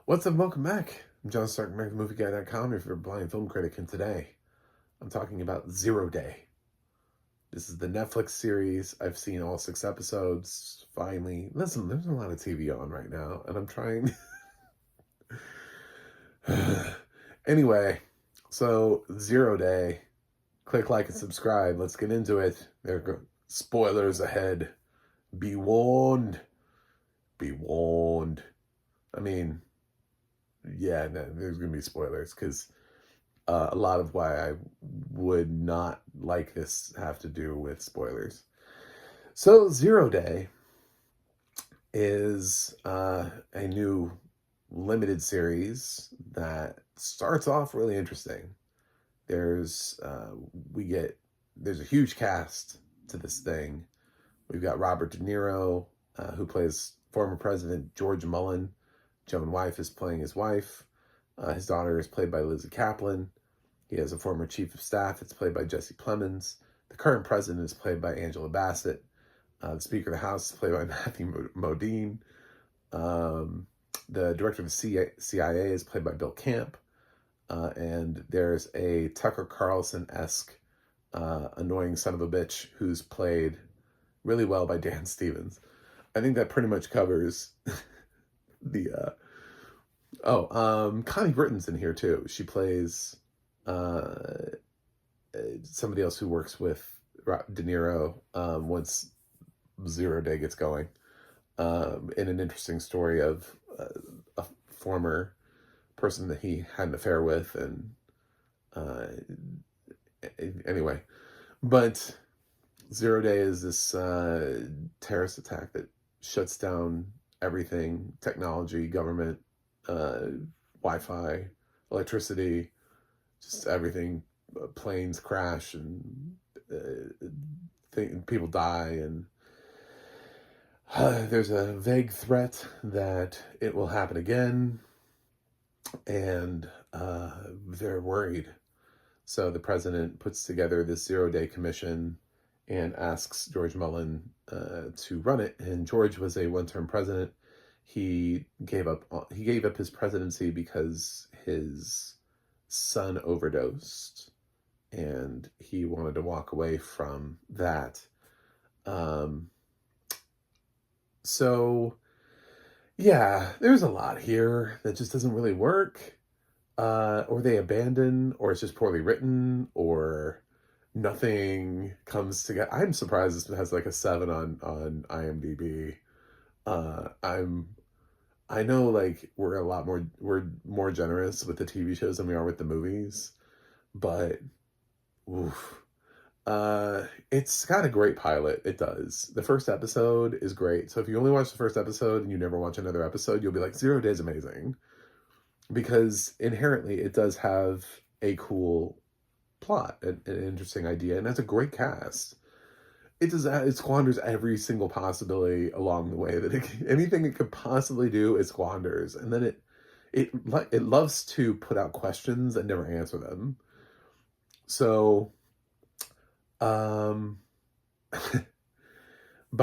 What's up? Welcome back. I'm John Stark, AmericanMovieGuy.com, your favorite blind film critic, and today I'm talking about Zero Day. This is the Netflix series. I've seen all 6 episodes, finally. Listen, there's a lot of TV on right now, and I'm trying... Anyway, so Zero Day. Click like and subscribe. Let's get into it. There go. Spoilers ahead. Be warned. Be warned. I mean... yeah, no, there's going to be spoilers because a lot of why I would not like this have to do with spoilers. So Zero Day is a new limited series that starts off really interesting. There's there's a huge cast to this thing. We've got Robert DeNiro, who plays former President George Mullen. Joan wife is playing his wife. His daughter is played by Lizzy Caplan. He has a former chief of staff. It's played by Plemons. The current president is played by Angela Bassett. The Speaker of the House is played by Matthew Modine. The director of the CIA is played by Bill Camp. And there's a Tucker Carlson-esque annoying son of a bitch who's played really well by Dan Stevens. I think that pretty much covers the Connie Britton's in here too. She plays somebody else who works with De Niro once Zero Day gets going, in an interesting story of a former person that he had an affair with, and anyway, but Zero Day is this terrorist attack that shuts down everything: technology, government, Wi-Fi, electricity, just everything. Planes crash and people die, and there's a vague threat that it will happen again, and they're worried. So the president puts together this Zero-Day commission and asks George Mullen to run it. And George was a one-term president. He gave up his presidency because his son overdosed, and he wanted to walk away from that. So yeah, there's a lot here that just doesn't really work, or they abandon, or it's just poorly written, or nothing comes together. I'm surprised this has like a 7 on IMDb. I know, like, we're more generous with the TV shows than we are with the movies, but oof. It's got a great pilot. It does. The first episode is great. So if you only watch the first episode and you never watch another episode, you'll be like, Zero Day is amazing, because inherently it does have a cool plot, an interesting idea, and has a great cast. It squanders every single possibility along the way that anything it could possibly do, it squanders, and then it loves to put out questions and never answer them. So, by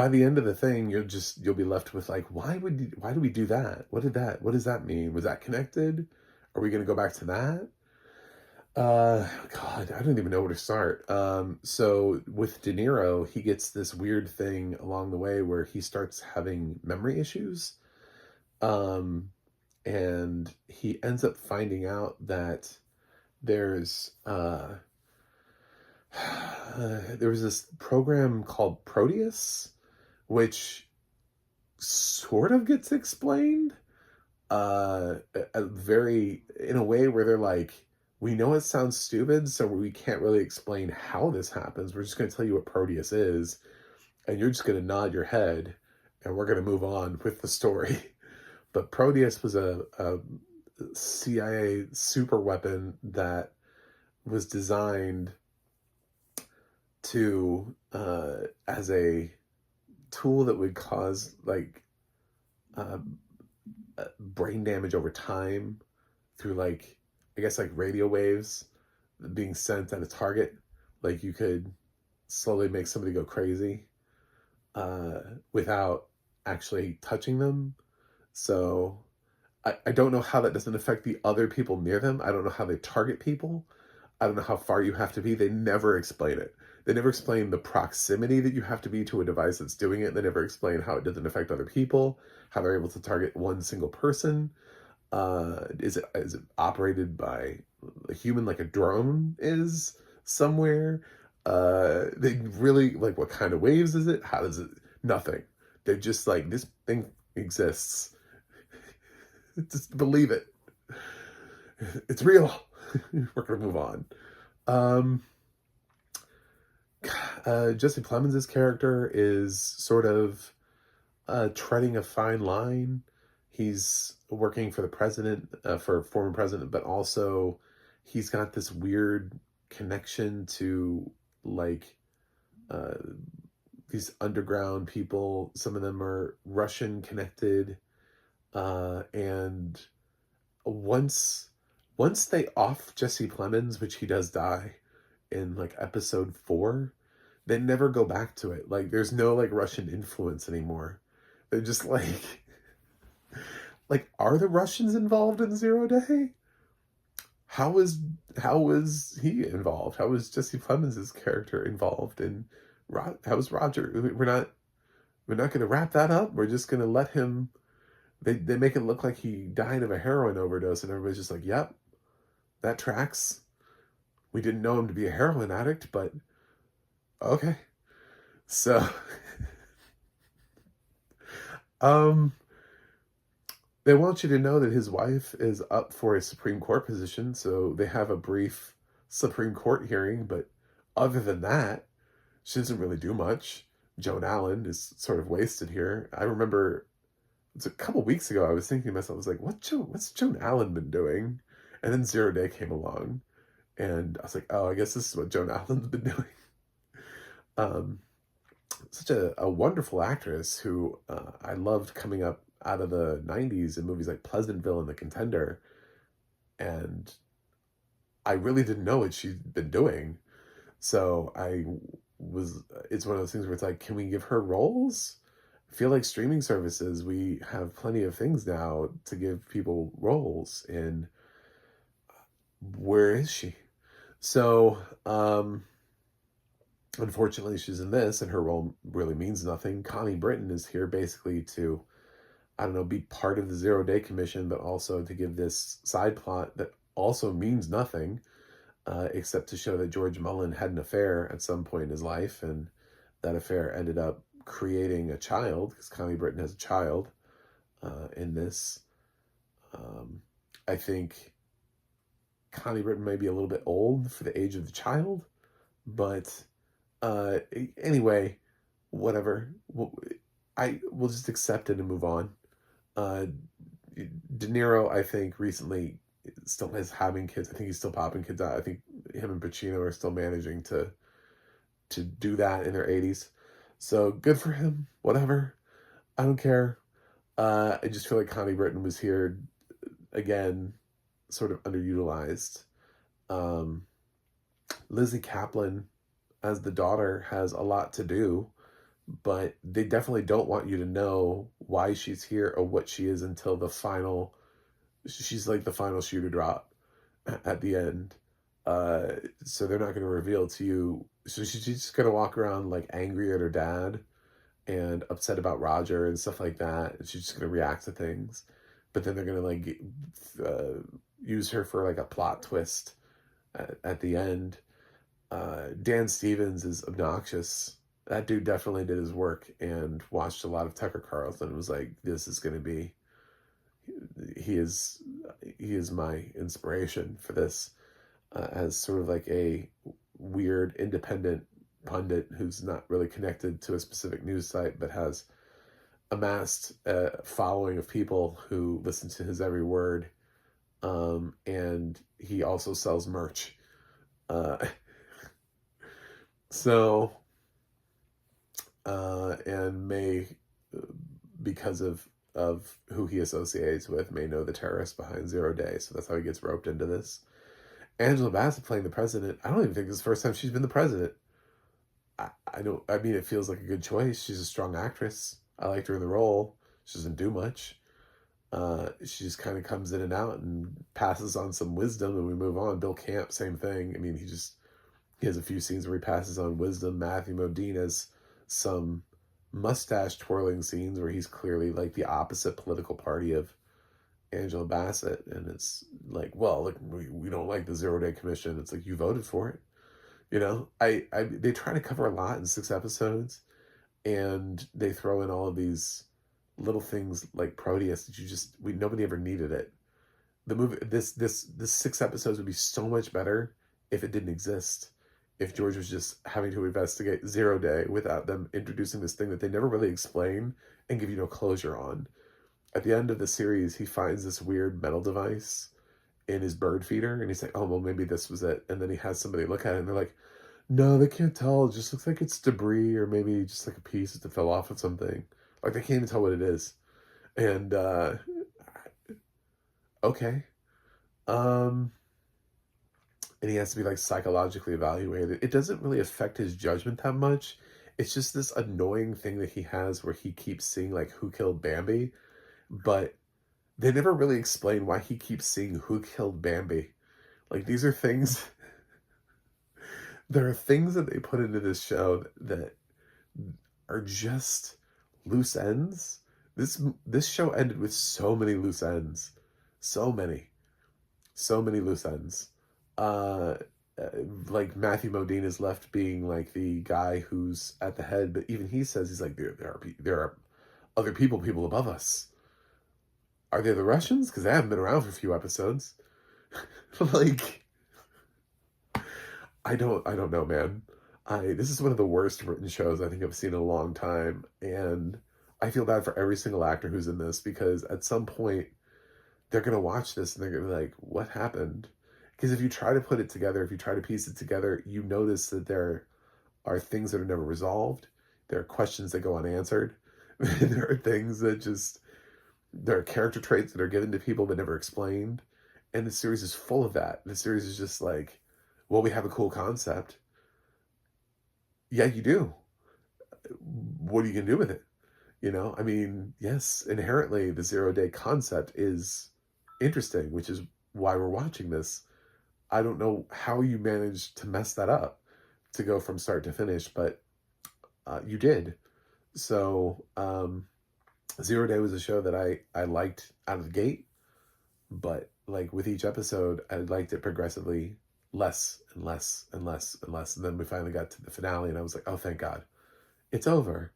the end of the thing, you'll be left with like, why do we do that? What does that mean? Was that connected? Are we going to go back to that? God, I don't even know where to start. So with De Niro, he gets this weird thing along the way where he starts having memory issues. And he ends up finding out that there's, there was this program called Proteus, which sort of gets explained, in a way where they're like, we know it sounds stupid, so we can't really explain how this happens. We're just going to tell you what Proteus is, and you're just going to nod your head, and we're going to move on with the story. But Proteus was a CIA super weapon that was designed to, as a tool that would cause, like, brain damage over time through, like, I guess, like, radio waves being sent at a target. Like, you could slowly make somebody go crazy without actually touching them. So I don't know how that doesn't affect the other people near them. I don't know how they target people. I don't know how far you have to be. They never explain it. They never explain the proximity that you have to be to a device that's doing it. They never explain how it doesn't affect other people, how they're able to target one single person. Is it operated by a human like a drone is somewhere? They really like what kind of waves is it? How does it? Nothing. They're just like this thing exists. Just believe it. It's real. We're gonna move on. Um, Jesse Plemons' character is sort of treading a fine line. He's working for the president, for former president, but also he's got this weird connection to like uh, these underground people. Some of them are Russian connected, and once once they off Jesse Plemons, which he does die in like episode 4, they never go back to it. Like there's no like Russian influence anymore. They're just like are the Russians involved in Zero Day? How was how was he involved? How was Jesse Plemons' character involved in how was Roger? We're not going to wrap that up. We're just going to let him. They make it look like he died of a heroin overdose, and everybody's just like, "Yep, that tracks." We didn't know him to be a heroin addict, but okay. So, um, they want you to know that his wife is up for a Supreme Court position, so they have a brief Supreme Court hearing, but other than that, she doesn't really do much. Joan Allen is sort of wasted here. I remember it's a couple weeks ago, I was thinking to myself, I was like, what's Joan Allen been doing? And then Zero Day came along, and I was like, oh, I guess this is what Joan Allen's been doing. Um, Such a wonderful actress who I loved coming up out of the 90s in movies like Pleasantville and The Contender. And I really didn't know what she'd been doing. So it's one of those things where it's like, can we give her roles? I feel like streaming services, we have plenty of things now to give people roles. And where is she? So, unfortunately, she's in this, and her role really means nothing. Connie Britton is here basically to, I don't know, be part of the Zero Day Commission, but also to give this side plot that also means nothing, except to show that George Mullen had an affair at some point in his life, and that affair ended up creating a child, because Connie Britton has a child in this. I think Connie Britton may be a little bit old for the age of the child, but anyway, whatever. I will just accept it and move on. Uh, DeNiro, I think, recently still is having kids. I think he's still popping kids out. I think him and Pacino are still managing to do that in their 80s. So good for him. Whatever. I don't care. I just feel like Connie Britton was here again, sort of underutilized. Um, Lizzy Caplan as the daughter has a lot to do, but they definitely don't want you to know why she's here or what she is until she's like the final shoe to drop at the end. So they're not going to reveal to you. So she's just going to walk around like angry at her dad and upset about Roger and stuff like that. And she's just going to react to things. But then they're going to like use her for like a plot twist at the end. Dan Stevens is obnoxious. That dude definitely did his work and watched a lot of Tucker Carlson and was like, this is going to be, he is my inspiration for this, as sort of like a weird independent pundit who's not really connected to a specific news site, but has amassed a following of people who listen to his every word. And he also sells merch. Uh, so, and may, because of who he associates with, may know the terrorists behind Zero Day. So that's how he gets roped into this. Angela Bassett playing the president. I don't even think this is the first time she's been the president. I don't. I mean, it feels like a good choice. She's a strong actress. I liked her in the role. She doesn't do much. She just kind of comes in and out and passes on some wisdom, and we move on. Bill Camp, same thing. I mean, he has a few scenes where he passes on wisdom. Matthew Modine has some mustache twirling scenes where he's clearly like the opposite political party of Angela Bassett, and it's like, well, look, we don't like the 0 Day Commission. It's like, you voted for it, you know. They try to cover a lot in 6 episodes, and they throw in all of these little things like Proteus that nobody ever needed it. The movie, this 6 episodes would be so much better if it didn't exist. If George was just having to investigate 0 Day without them introducing this thing that they never really explain and give you no closure on. At the end of the series, he finds this weird metal device in his bird feeder, and he's like, oh, well, maybe this was it. And then he has somebody look at it, and they're like, no, they can't tell. It just looks like it's debris, or maybe just like a piece that fell off of something. Like, they can't even tell what it is. And, okay. And he has to be, like, psychologically evaluated. It doesn't really affect his judgment that much. It's just this annoying thing that he has where he keeps seeing, like, who killed Bambi. But they never really explain why he keeps seeing who killed Bambi. Like, these are things... there are things that they put into this show that are just loose ends. This show ended with so many loose ends. So many loose ends. Uh, like Matthew Modine is left being like the guy who's at the head, but even he says, he's like, there are other people above us. Are they the Russians? Because they haven't been around for a few episodes. Like, I don't know, man. This is one of the worst written shows I think I've seen in a long time, and I feel bad for every single actor who's in this, because at some point they're gonna watch this and they're gonna be like, what happened? Because if you try to put it together, if you try to piece it together, you notice that there are things that are never resolved. There are questions that go unanswered. There are things that there are character traits that are given to people but never explained. And the series is full of that. The series is just like, well, we have a cool concept. Yeah, you do. What are you going to do with it? You know, I mean, yes, inherently the 0 Day concept is interesting, which is why we're watching this. I don't know how you managed to mess that up to go from start to finish, but you did. So 0 Day was a show that I liked out of the gate, but like with each episode, I liked it progressively less and less and less and less. And then we finally got to the finale, and I was like, oh, thank God. It's over.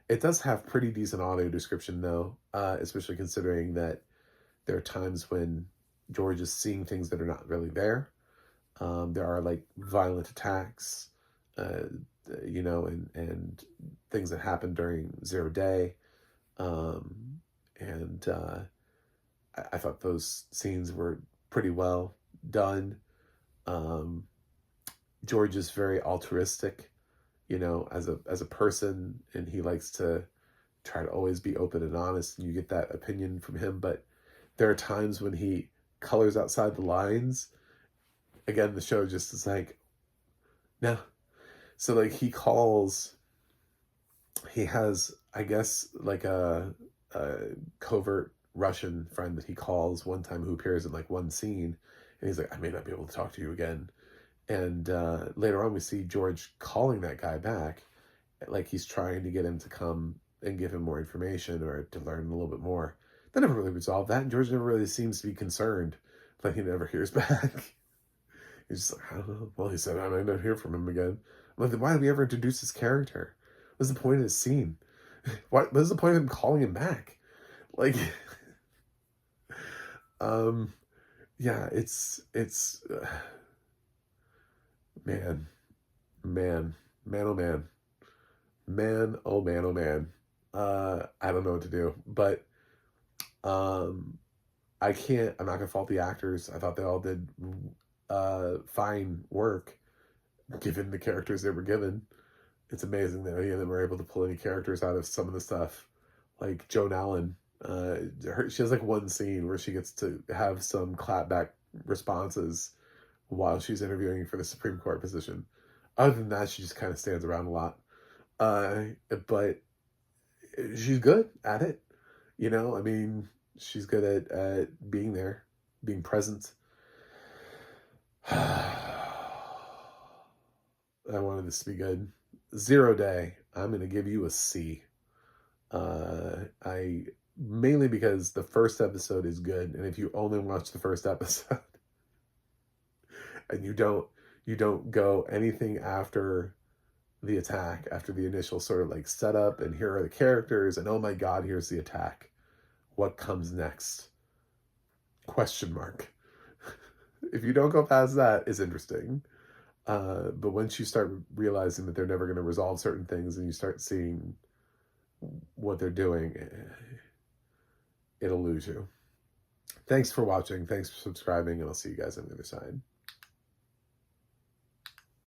It does have pretty decent audio description, though, especially considering that there are times when George is seeing things that are not really there. There are, like, violent attacks, you know, and things that happen during 0 Day. I thought those scenes were pretty well done. George is very altruistic, you know, as a person, and he likes to try to always be open and honest, and you get that opinion from him. But there are times when he colors outside the lines. Again, the show just is like, no. So like he has, I guess, like a covert Russian friend that he calls one time who appears in like one scene, and he's like, I may not be able to talk to you again. And later on we see George calling that guy back, like he's trying to get him to come and give him more information or to learn a little bit more. They never really resolved that, and George never really seems to be concerned, but he never hears back. He's just like, I don't know. Well, he said I might not hear from him again. I'm like, then why did we ever introduce his character? What's the point of this scene? What was the point of him calling him back? Like, yeah, it's man, oh man, oh man, oh man. I don't know what to do, but I'm not gonna fault the actors. I thought they all did fine work given the characters they were given. It's amazing that any of them were able to pull any characters out of some of the stuff. Like Joan Allen, she has like one scene where she gets to have some clapback responses while she's interviewing for the Supreme Court position. Other than that, she just kind of stands around a lot. But she's good at it. You know, I mean, She's good at being there, being present. I wanted this to be good. 0 Day. I'm gonna give you a C. I mainly because the first episode is good, and if you only watch the first episode and you don't go anything after the attack, after the initial sort of like setup, and here are the characters, and oh my god, here's the attack. What comes next? Question mark. If you don't go past that, it's interesting. But once you start realizing that they're never going to resolve certain things and you start seeing what they're doing, it'll lose you. Thanks for watching. Thanks for subscribing, and I'll see you guys on the other side.